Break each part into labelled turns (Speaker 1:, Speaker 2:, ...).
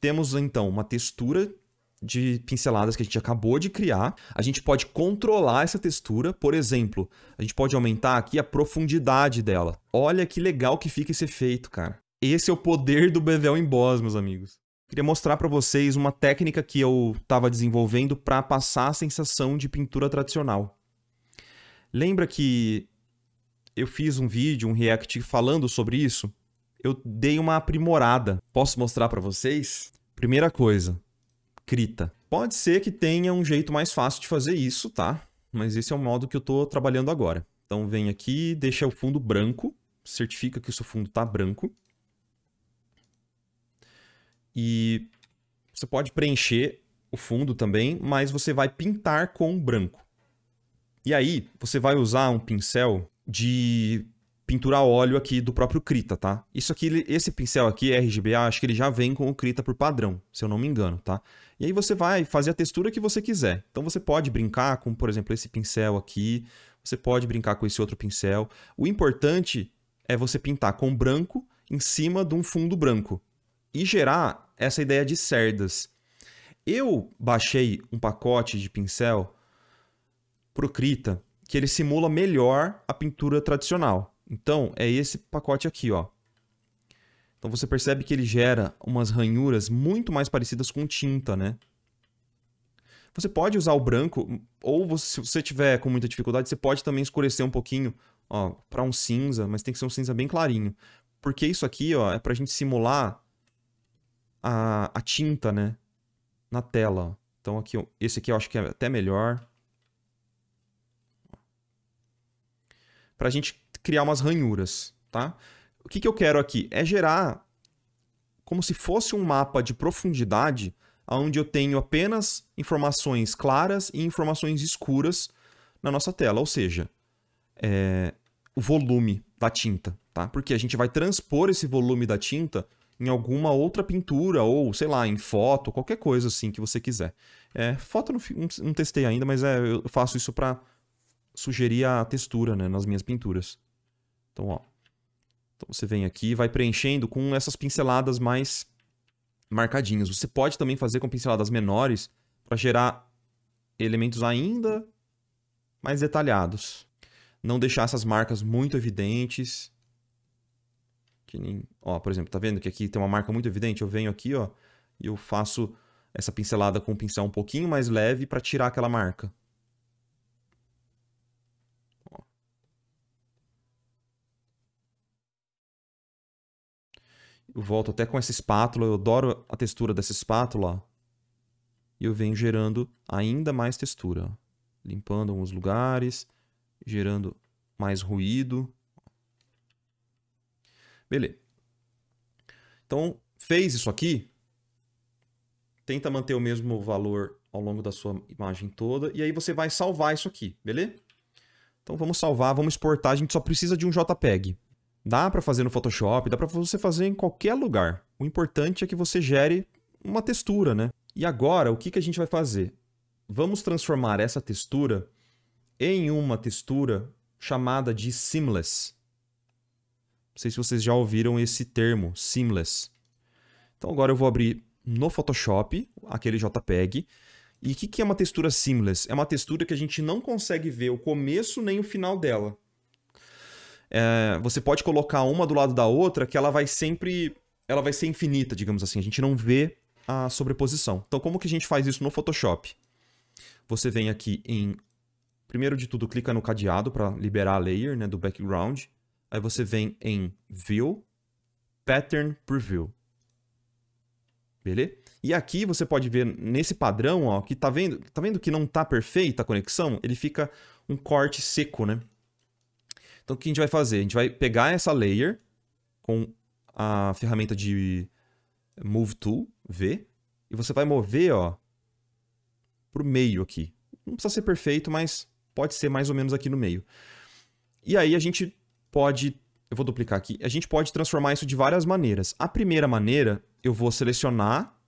Speaker 1: temos então uma textura de pinceladas que a gente acabou de criar. A gente pode controlar essa textura. Por exemplo, a gente pode aumentar aqui a profundidade dela. Olha que legal que fica esse efeito, cara. Esse é o poder do Bevel Emboss, meus amigos. Queria mostrar para vocês uma técnica que eu estava desenvolvendo para passar a sensação de pintura tradicional. Lembra que eu fiz um vídeo, um react falando sobre isso? Eu dei uma aprimorada. Posso mostrar para vocês? Primeira coisa, Krita. Pode ser que tenha um jeito mais fácil de fazer isso, tá? Mas esse é o modo que eu estou trabalhando agora. Então vem aqui, deixa o fundo branco, certifica que o seu fundo está branco. E você pode preencher o fundo também, mas você vai pintar com branco. E aí, você vai usar um pincel de pintura a óleo aqui do próprio Krita, tá? Isso aqui, esse pincel aqui, RGBA, acho que ele já vem com o Krita por padrão, se eu não me engano, tá? E aí você vai fazer a textura que você quiser. Então você pode brincar com, por exemplo, esse pincel aqui, você pode brincar com esse outro pincel. O importante é você pintar com branco em cima de um fundo branco e gerar essa ideia de cerdas. Eu baixei um pacote de pincel pro Krita que ele simula melhor a pintura tradicional. Então, é esse pacote aqui, ó. Então você percebe que ele gera umas ranhuras muito mais parecidas com tinta, né? Você pode usar o branco, ou se você tiver com muita dificuldade, você pode também escurecer um pouquinho, ó, para um cinza, mas tem que ser um cinza bem clarinho. Porque isso aqui, ó, é pra gente simular a tinta, né? Na tela. Então aqui, esse aqui eu acho que é até melhor. Pra gente criar umas ranhuras, tá? O que eu quero aqui é gerar como se fosse um mapa de profundidade onde eu tenho apenas informações claras e informações escuras na nossa tela. Ou seja, o volume da tinta, tá? Porque a gente vai transpor esse volume da tinta em alguma outra pintura, ou, sei lá, em foto, qualquer coisa assim que você quiser. Foto eu não testei ainda, mas eu faço isso para sugerir a textura, né, nas minhas pinturas. Então, ó. Então você vem aqui e vai preenchendo com essas pinceladas mais marcadinhas. Você pode também fazer com pinceladas menores para gerar elementos ainda mais detalhados. Não deixar essas marcas muito evidentes. Ó, por exemplo, tá vendo que aqui tem uma marca muito evidente? Eu venho aqui, ó, e eu faço essa pincelada com um pincel um pouquinho mais leve para tirar aquela marca. Ó. Eu volto até com essa espátula, eu adoro a textura dessa espátula, ó, e eu venho gerando ainda mais textura, ó, limpando alguns lugares, gerando mais ruído. Beleza. Então, fez isso aqui, tenta manter o mesmo valor ao longo da sua imagem toda, e aí você vai salvar isso aqui, beleza? Então vamos salvar, vamos exportar, a gente só precisa de um JPEG. Dá para fazer no Photoshop, dá para você fazer em qualquer lugar. O importante é que você gere uma textura, né? E agora, o que a gente vai fazer? Vamos transformar essa textura em uma textura chamada de seamless. Não sei se vocês já ouviram esse termo, seamless. Então agora eu vou abrir no Photoshop, aquele JPEG. E o que é uma textura seamless? É uma textura que a gente não consegue ver o começo nem o final dela. Você pode colocar uma do lado da outra que ela vai ser infinita, digamos assim. A gente não vê a sobreposição. Então como que a gente faz isso no Photoshop? Você vem aqui em... Primeiro de tudo, clica no cadeado para liberar a layer, né, do background. Aí você vem em View, Pattern Preview. Beleza? E aqui você pode ver nesse padrão, ó, que tá vendo que não tá perfeita a conexão? Ele fica um corte seco, né? Então o que a gente vai fazer? A gente vai pegar essa layer com a ferramenta de Move Tool, V, e você vai mover, ó, pro meio aqui. Não precisa ser perfeito, mas pode ser mais ou menos aqui no meio. E aí a gente pode, eu vou duplicar aqui, a gente pode transformar isso de várias maneiras. A primeira maneira, eu vou selecionar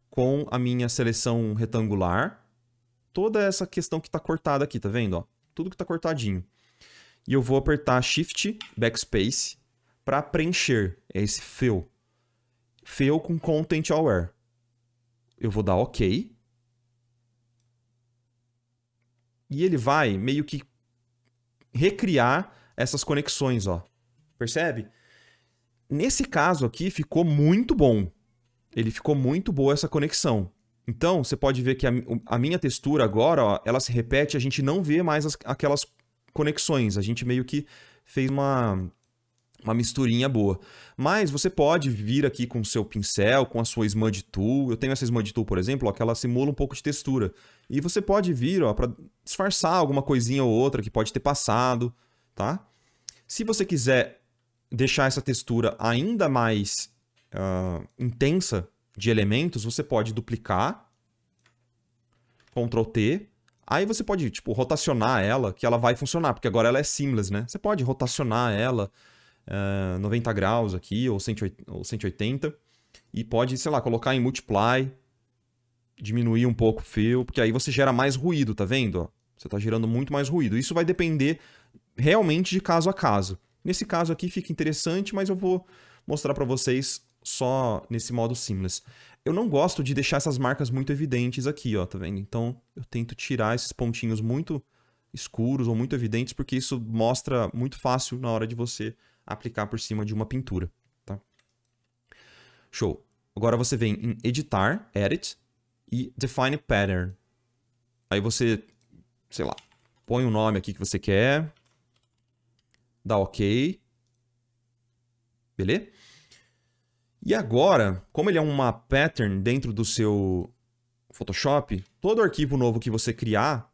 Speaker 1: com a minha seleção retangular toda essa questão que está cortada aqui, tá vendo? Ó? Tudo que está cortadinho. E eu vou apertar Shift, Backspace, para preencher esse fill. Fill com Content Aware. Eu vou dar OK. E ele vai meio que recriar essas conexões, ó. Percebe? Nesse caso aqui ficou muito bom. Ele ficou muito boa essa conexão. Então, você pode ver que a minha textura agora, ó, ela se repete, a gente não vê mais aquelas conexões. A gente meio que fez uma misturinha boa. Mas você pode vir aqui com o seu pincel, com a sua Smudge Tool. Eu tenho essa Smudge Tool, por exemplo, ó, que ela simula um pouco de textura. E você pode vir para disfarçar alguma coisinha ou outra que pode ter passado, tá? Se você quiser deixar essa textura ainda mais intensa de elementos, você pode duplicar, Ctrl T, aí você pode, tipo, rotacionar ela, que ela vai funcionar, porque agora ela é seamless, né? Você pode rotacionar ela 90 graus aqui, ou 180, e pode, sei lá, colocar em Multiply, diminuir um pouco o fill, porque aí você gera mais ruído, tá vendo? Ó, você tá gerando muito mais ruído. Isso vai depender realmente de caso a caso. Nesse caso aqui fica interessante, mas eu vou mostrar para vocês só nesse modo seamless. Eu não gosto de deixar essas marcas muito evidentes aqui, ó, tá vendo? Então eu tento tirar esses pontinhos muito escuros ou muito evidentes, porque isso mostra muito fácil na hora de você aplicar por cima de uma pintura, tá? Show. Agora você vem em Editar, Edit e Define Pattern. Aí você, sei lá, põe o nome aqui que você quer, dá OK, beleza? E agora, como ele é uma pattern dentro do seu Photoshop, todo arquivo novo que você criar,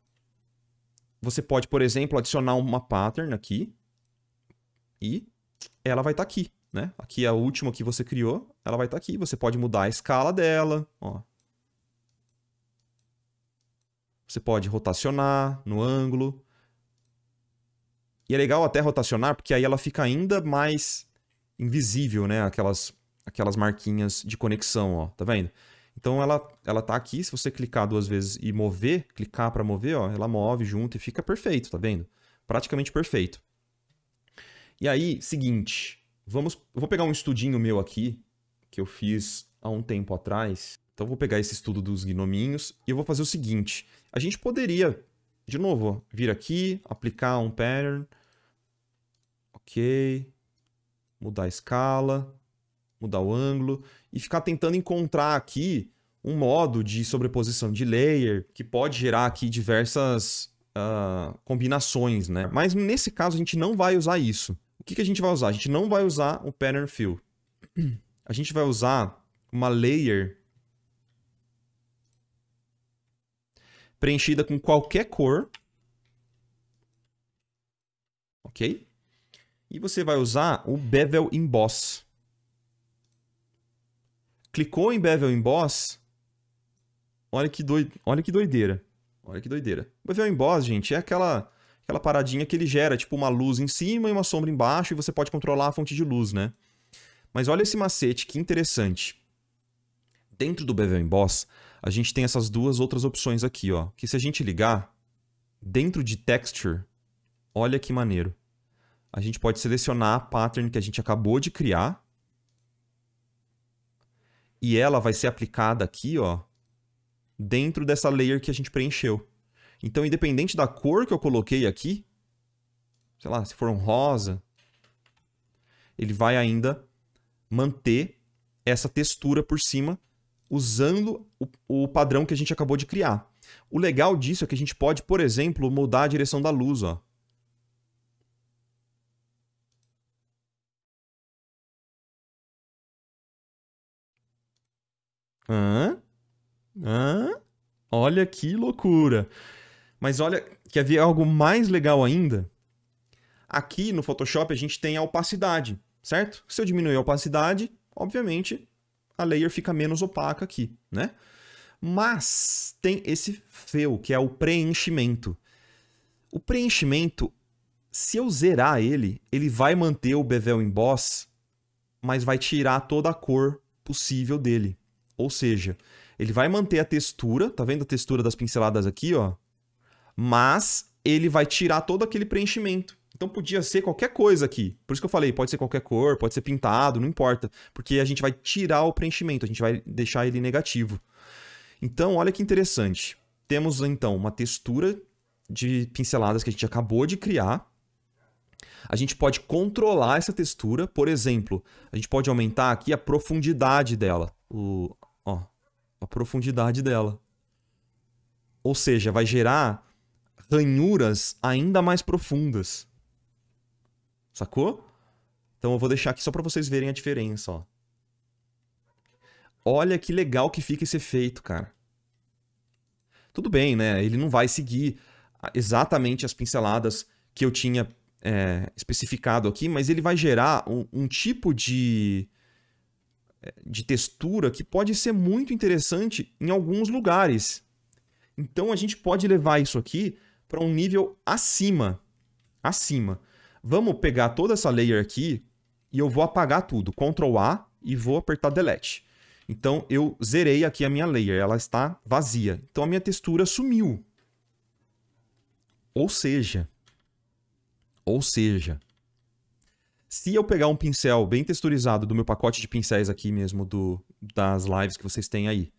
Speaker 1: você pode, por exemplo, adicionar uma pattern aqui e ela vai estar aqui, né? Aqui é a última que você criou, ela vai estar aqui. Você pode mudar a escala dela, ó. Você pode rotacionar no ângulo. E é legal até rotacionar, porque aí ela fica ainda mais invisível, né? Aquelas marquinhas de conexão, ó, tá vendo? Então ela tá aqui, se você clicar 2 vezes e mover, clicar para mover, ó, ela move junto e fica perfeito, tá vendo? Praticamente perfeito. E aí, seguinte, eu vou pegar um estudinho meu aqui, que eu fiz há um tempo atrás. Então eu vou pegar esse estudo dos gnominhos e eu vou fazer o seguinte. A gente poderia, de novo, ó, vir aqui, aplicar um pattern. Ok. Mudar a escala. Mudar o ângulo e ficar tentando encontrar aqui um modo de sobreposição de layer que pode gerar aqui diversas combinações, né? Mas nesse caso a gente não vai usar isso. O que a gente vai usar? A gente não vai usar o Pattern Fill. A gente vai usar uma layer preenchida com qualquer cor. Ok? E você vai usar o Bevel Emboss. Clicou em Bevel Emboss, olha que doideira. Olha que doideira. O Bevel Emboss, gente, é aquela paradinha que ele gera, tipo uma luz em cima e uma sombra embaixo, e você pode controlar a fonte de luz, né? Mas olha esse macete, que interessante. Dentro do Bevel Emboss, a gente tem essas duas outras opções aqui, ó. Que se a gente ligar, dentro de Texture, olha que maneiro. A gente pode selecionar a pattern que a gente acabou de criar. E ela vai ser aplicada aqui, ó, dentro dessa layer que a gente preencheu. Então, independente da cor que eu coloquei aqui, sei lá, se for um rosa, ele vai ainda manter essa textura por cima, usando o padrão que a gente acabou de criar. O legal disso é que a gente pode, por exemplo, mudar a direção da luz, ó. Olha que loucura. Mas olha, quer ver algo mais legal ainda? Aqui no Photoshop a gente tem a opacidade, certo? Se eu diminuir a opacidade, obviamente a layer fica menos opaca aqui, né? Mas tem esse fill, que é o preenchimento. O preenchimento, se eu zerar ele, ele vai manter o Bevel Emboss, mas vai tirar toda a cor possível dele. Ou seja, ele vai manter a textura, tá vendo a textura das pinceladas aqui, ó? Mas ele vai tirar todo aquele preenchimento. Então podia ser qualquer coisa aqui. Por isso que eu falei, pode ser qualquer cor, pode ser pintado, não importa. Porque a gente vai tirar o preenchimento, a gente vai deixar ele negativo. Então, olha que interessante. Temos, então, uma textura de pinceladas que a gente acabou de criar. A gente pode controlar essa textura. Por exemplo, a gente pode aumentar aqui a profundidade dela. A profundidade dela. Ou seja, vai gerar ranhuras ainda mais profundas. Sacou? Então eu vou deixar aqui só para vocês verem a diferença, ó. Olha que legal que fica esse efeito, cara. Tudo bem, né? Ele não vai seguir exatamente as pinceladas que eu tinha especificado aqui, mas ele vai gerar um tipo de textura que pode ser muito interessante em alguns lugares. Então a gente pode levar isso aqui para um nível acima. Vamos pegar toda essa layer aqui e eu vou apagar tudo. Ctrl A e vou apertar Delete. Então eu zerei aqui a minha layer, ela está vazia. Então a minha textura sumiu. Ou seja, se eu pegar um pincel bem texturizado do meu pacote de pincéis aqui mesmo, das lives que vocês têm aí,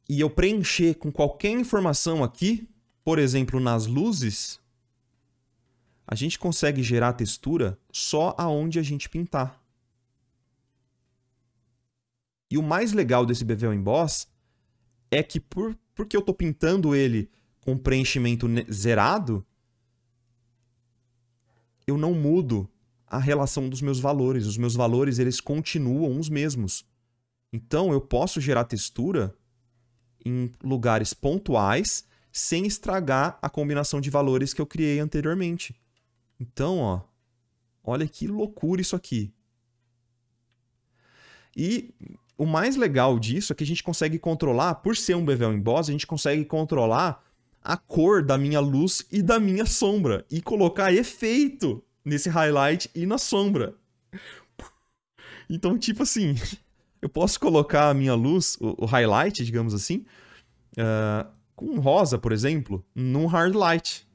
Speaker 1: e eu preencher com qualquer informação aqui, por exemplo, nas luzes, a gente consegue gerar textura só aonde a gente pintar. E o mais legal desse Bevel Emboss é que porque eu estou pintando ele com preenchimento zerado, eu não mudo a relação dos meus valores. Os meus valores, eles continuam os mesmos. Então, eu posso gerar textura em lugares pontuais sem estragar a combinação de valores que eu criei anteriormente. Então, ó, olha que loucura isso aqui. E o mais legal disso é que a gente consegue controlar, por ser um Bevel Emboss, a gente consegue controlar a cor da minha luz e da minha sombra e colocar efeito nesse highlight e na sombra. Então, tipo assim, eu posso colocar a minha luz, o highlight, digamos assim, com rosa, por exemplo, num hard light.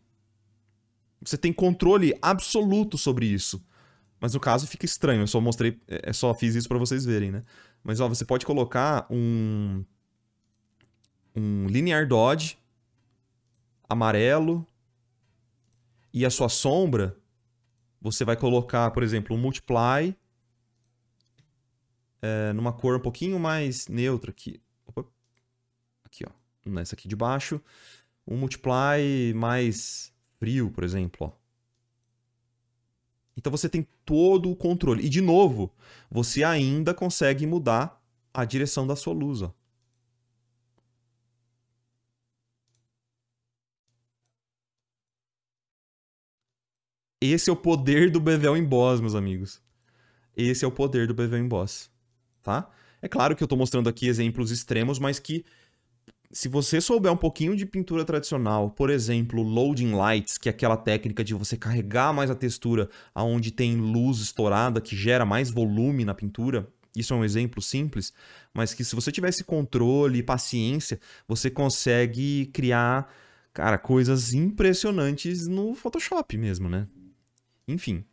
Speaker 1: Você tem controle absoluto sobre isso. Mas no caso fica estranho, eu só mostrei, só fiz isso para vocês verem, né? Mas ó, você pode colocar um linear dodge amarelo e a sua sombra, você vai colocar, por exemplo, um multiply numa cor um pouquinho mais neutra aqui. Opa. Aqui, ó, nessa aqui de baixo. Um multiply mais frio, por exemplo, ó. Então você tem todo o controle. E, de novo, você ainda consegue mudar a direção da sua luz, ó. Esse é o poder do Bevel Emboss, meus amigos. Esse é o poder do Bevel Emboss, tá? É claro que eu estou mostrando aqui exemplos extremos, mas que se você souber um pouquinho de pintura tradicional, por exemplo, loading lights, que é aquela técnica de você carregar mais a textura aonde tem luz estourada, que gera mais volume na pintura, isso é um exemplo simples, mas que se você tiver esse controle e paciência, você consegue criar, cara, coisas impressionantes no Photoshop mesmo, né? Enfim.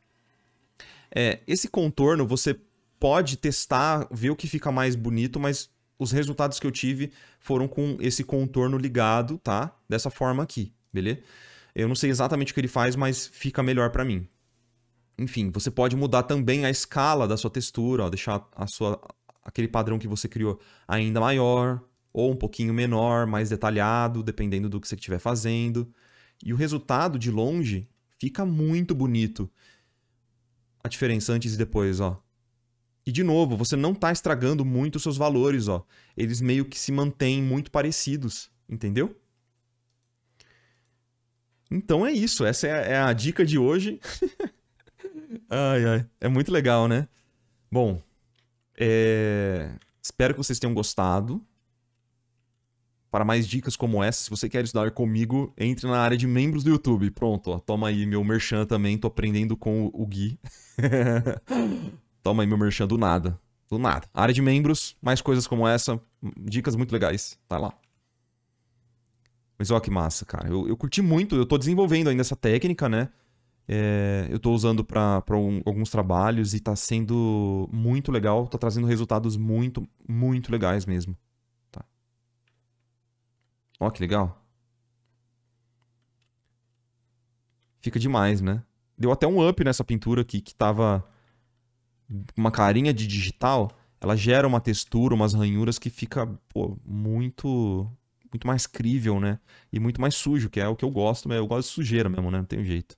Speaker 1: Esse contorno você pode testar, ver o que fica mais bonito, mas os resultados que eu tive foram com esse contorno ligado, tá? Dessa forma aqui, beleza? Eu não sei exatamente o que ele faz, mas fica melhor pra mim. Enfim, você pode mudar também a escala da sua textura, ó, deixar aquele padrão que você criou ainda maior, ou um pouquinho menor, mais detalhado, dependendo do que você estiver fazendo. E o resultado de longe fica muito bonito. A diferença antes e depois, ó. E, de novo, você não está estragando muito os seus valores, ó. Eles meio que se mantêm muito parecidos, entendeu? Então é isso, essa é a dica de hoje. Ai, ai, é muito legal, né? Bom, espero que vocês tenham gostado. Para mais dicas como essa, se você quer estudar comigo, entre na área de membros do YouTube. Pronto, ó, toma aí meu merchan também, tô aprendendo com o Gui. Toma aí meu merchan do nada. Do nada. Área de membros, mais coisas como essa, dicas muito legais. Tá lá. Mas olha que massa, cara. Eu curti muito, eu tô desenvolvendo ainda essa técnica, né? Eu tô usando para alguns trabalhos e tá sendo muito legal. Tá trazendo resultados muito, muito legais mesmo. Tá. Ó, que legal. Fica demais, né? Deu até um up nessa pintura aqui, que tava uma carinha de digital. Ela gera uma textura, umas ranhuras que fica, pô, muito mais crível, né? E muito mais sujo, que é o que eu gosto, né? Eu gosto de sujeira mesmo, né? Não tem jeito.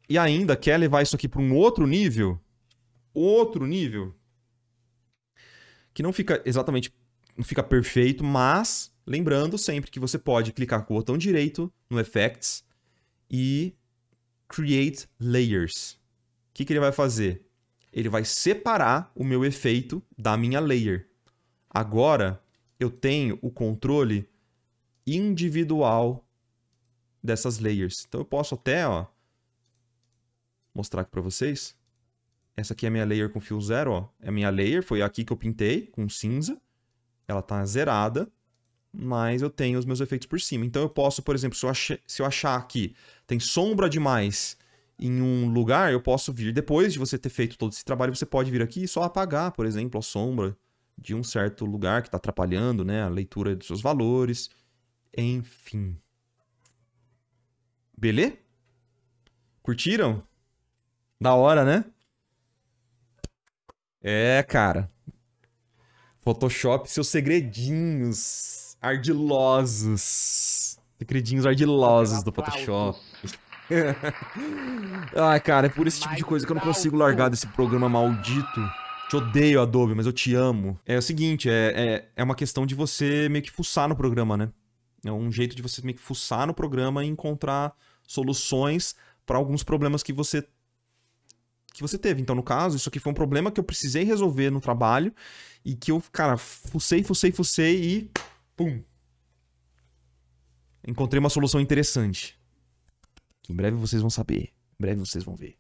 Speaker 1: E ainda quer levar isso aqui para um outro nível, que não fica exatamente, não fica perfeito, mas lembrando sempre que você pode clicar com o botão direito no Effects e Create Layers. O que ele vai fazer? Ele vai separar o meu efeito da minha layer. Agora eu tenho o controle individual dessas layers. Então eu posso até, ó, mostrar aqui para vocês. Essa aqui é a minha layer com fio zero, ó. É a minha layer, foi aqui que eu pintei com cinza. Ela tá zerada, mas eu tenho os meus efeitos por cima. Então eu posso, por exemplo, se eu achar que tem sombra demais em um lugar, eu posso vir, depois de você ter feito todo esse trabalho, você pode vir aqui e só apagar, por exemplo, a sombra de um certo lugar que está atrapalhando, né, a leitura dos seus valores. Enfim. Beleza? Curtiram? Da hora, né? Cara. Photoshop, seus segredinhos ardilosos. Segredinhos ardilosos do Photoshop. Ai, cara, é por esse tipo de coisa que eu não consigo largar desse programa maldito. Te odeio, Adobe, mas eu te amo. É o seguinte, é uma questão de você meio que fuçar no programa, né? É um jeito de você meio que fuçar no programa e encontrar soluções para alguns problemas que você teve. Então, no caso, isso aqui foi um problema que eu precisei resolver no trabalho e que eu, cara, fucei e... pum! Encontrei uma solução interessante. Que em breve vocês vão saber. Em breve vocês vão ver.